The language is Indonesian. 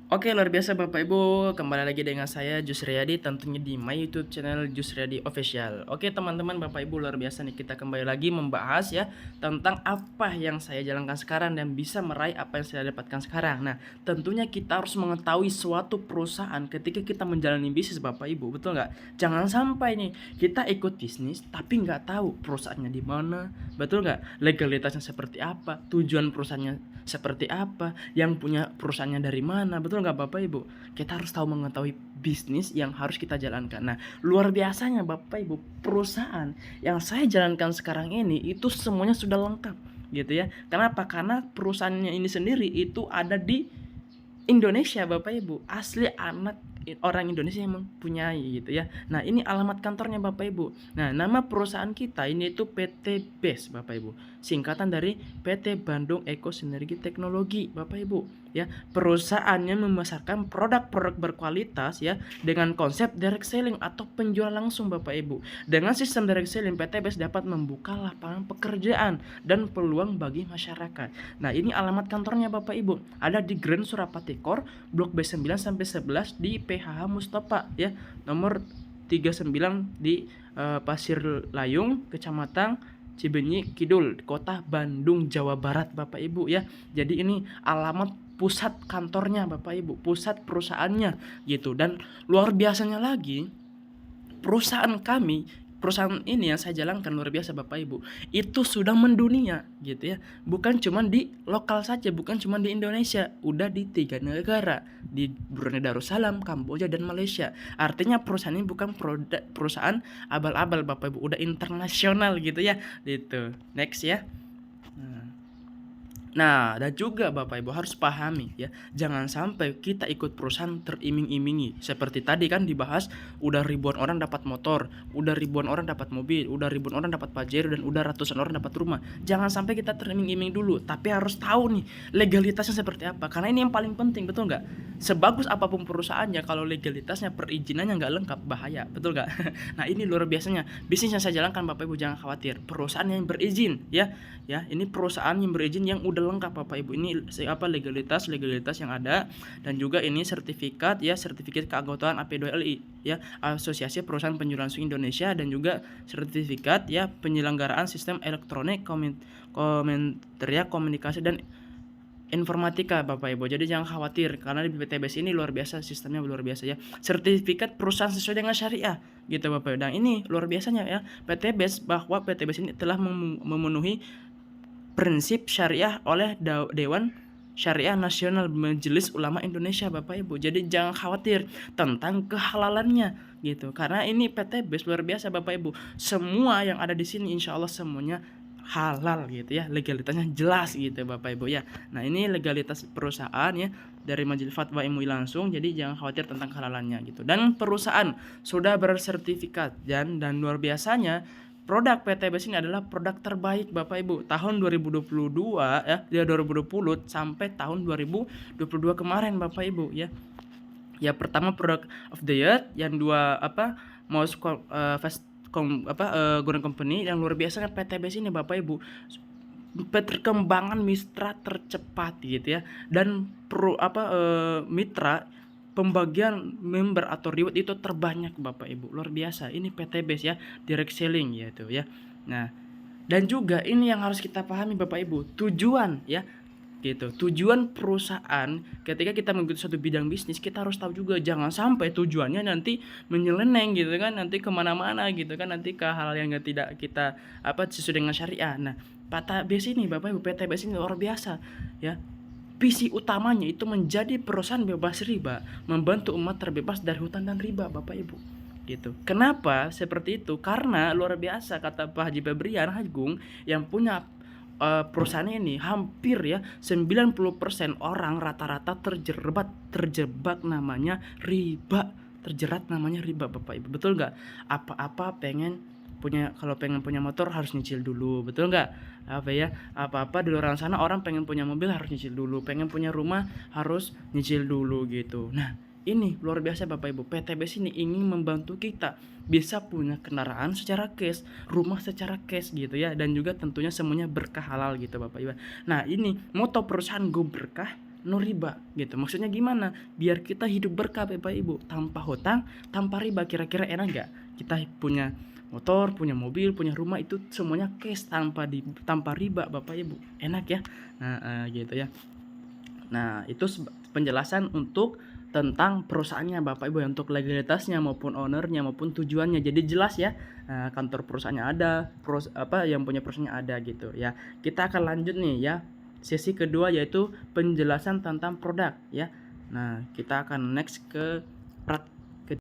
Oke, luar biasa Bapak Ibu, kembali lagi dengan saya Jus Riyadi tentunya di my YouTube channel Jus Riyadi Official. Oke teman-teman, Bapak Ibu, luar biasa nih, kita kembali lagi membahas ya tentang apa yang saya jalankan sekarang dan bisa meraih apa yang saya dapatkan sekarang. Nah, tentunya kita harus mengetahui suatu perusahaan ketika kita menjalani bisnis Bapak Ibu, betul nggak? Jangan sampai nih kita ikut bisnis tapi nggak tahu perusahaannya di mana, betul nggak? Legalitasnya seperti apa, tujuan perusahaannya seperti apa, yang punya perusahaannya dari mana, betul nggak Bapak Ibu? Kita harus tahu mengetahui bisnis yang harus kita jalankan. Nah, luar biasanya Bapak Ibu, perusahaan yang saya jalankan sekarang ini itu semuanya sudah lengkap gitu ya. Kenapa? Karena perusahaannya ini sendiri itu ada di Indonesia Bapak Ibu, asli anak orang Indonesia yang mempunyai gitu ya. Nah, ini alamat kantornya Bapak Ibu. Nah, nama perusahaan kita ini itu PT BES Bapak Ibu. Singkatan dari PT Bandung Eko Sinergi Teknologi Bapak Ibu ya. Perusahaannya memasarkan produk-produk berkualitas ya dengan konsep direct selling atau penjual langsung Bapak Ibu. Dengan sistem direct selling, PT BES dapat membuka lapangan pekerjaan dan peluang bagi masyarakat. Nah, ini alamat kantornya Bapak Ibu. Ada di Grand Surapati Core, Blok B9 sampai 11 di PHH Mustafa ya. Nomor 39 di Pasir Layung, Kecamatan Cibenyi Kidul, Kota Bandung, Jawa Barat Bapak Ibu ya. Jadi ini alamat pusat kantornya Bapak Ibu, pusat perusahaannya gitu. Dan luar biasanya lagi, perusahaan ini yang saya jalankan luar biasa Bapak Ibu, itu sudah mendunia gitu ya, bukan cuma di lokal saja, bukan cuma di Indonesia, udah di 3 negara, di Brunei Darussalam, Kamboja dan Malaysia. Artinya perusahaan ini bukan perusahaan abal-abal Bapak Ibu, udah internasional gitu ya. Gitu. Next ya. Nah, dan juga Bapak Ibu harus pahami ya, jangan sampai kita ikut perusahaan teriming-imingi. Seperti tadi kan dibahas, udah ribuan orang dapat motor, udah ribuan orang dapat mobil, udah ribuan orang dapat pajero, dan udah ratusan orang dapat rumah. Jangan sampai kita teriming-iming dulu, tapi harus tahu nih legalitasnya seperti apa. Karena ini yang paling penting, betul nggak? Sebagus apapun perusahaannya, kalau legalitasnya, perizinannya nggak lengkap, bahaya, betul nggak? Nah, ini luar biasanya bisnis yang saya jalankan Bapak Ibu, jangan khawatir. Perusahaan yang berizin ya, ini perusahaan yang berizin yang udah lengkap Bapak Ibu. Ini legalitas yang ada, dan juga ini sertifikat keanggotaan AP2LI ya, Asosiasi Perusahaan Penjualan Langsung Indonesia, dan juga sertifikat ya penyelenggaraan sistem elektronik Kementerian Komunikasi dan Informatika Bapak Ibu. Jadi jangan khawatir, karena di PTBS ini luar biasa, sistemnya luar biasa ya. Sertifikat perusahaan sesuai dengan syariah gitu Bapak Ibu. Dan ini luar biasanya ya, PTBS, bahwa PTBS ini telah memenuhi prinsip syariah oleh Dewan Syariah Nasional Majelis Ulama Indonesia Bapak Ibu. Jadi jangan khawatir tentang kehalalannya gitu. Karena ini PTBS luar biasa Bapak Ibu. Semua yang ada di sini insya Allah semuanya halal gitu ya. Legalitasnya jelas gitu Bapak Ibu ya. Nah, ini legalitas perusahaan ya dari Majelis Fatwa MUI langsung. Jadi jangan khawatir tentang kehalalannya gitu. Dan perusahaan sudah bersertifikat, dan luar biasanya produk PTBS ini adalah produk terbaik Bapak Ibu tahun 2022 ya, 2020 sampai tahun 2022 kemarin Bapak Ibu ya. Ya, pertama product of the year, yang dua Mouse Gurun Company, yang luar biasa kan PTBS ini Bapak Ibu. Perkembangan mitra tercepat gitu ya, dan mitra pembagian member atau reward itu terbanyak Bapak Ibu. Luar biasa. Ini PTBS ya, direct selling gitu ya. Nah, dan juga ini yang harus kita pahami Bapak Ibu, tujuan ya gitu. Tujuan perusahaan ketika kita mengikuti suatu bidang bisnis, kita harus tahu juga, jangan sampai tujuannya nanti menyeleneng gitu kan, nanti kemana-mana gitu kan, nanti ke hal yang tidak kita sesuai dengan syariah. Nah, PTBS ini Bapak Ibu, PTBS ini luar biasa ya. Visi utamanya itu menjadi perusahaan bebas riba, membantu umat terbebas dari hutang dan riba Bapak Ibu gitu. Kenapa seperti itu? Karena luar biasa, kata Pak Haji Febrian Agung yang punya perusahaan ini, hampir ya 90% orang rata-rata terjebak namanya riba, terjerat namanya riba Bapak Ibu. Betul nggak? Kalau pengen punya motor harus nyicil dulu, betul nggak? Apa-apa di luar sana, orang pengen punya mobil harus nyicil dulu, pengen punya rumah harus nyicil dulu gitu. Nah, ini luar biasa Bapak Ibu, PTBS ini ingin membantu kita bisa punya kendaraan secara cash, rumah secara cash gitu ya, dan juga tentunya semuanya berkah halal gitu Bapak Ibu. Nah, ini moto perusahaan Go Berkah no riba gitu. Maksudnya gimana? Biar kita hidup berkah Bapak Ibu, tanpa hutang, tanpa riba. Kira-kira enak nggak? Kita punya motor, punya mobil, punya rumah, itu semuanya cash tanpa riba Bapak Ibu. Enak ya? Nah, gitu ya. Nah, itu penjelasan untuk tentang perusahaannya Bapak Ibu, untuk legalitasnya maupun ownernya maupun tujuannya. Jadi jelas ya, kantor perusahaannya ada, yang punya perusahaannya ada gitu ya. Kita akan lanjut nih ya, sesi kedua yaitu penjelasan tentang produk ya. Nah, kita akan next ke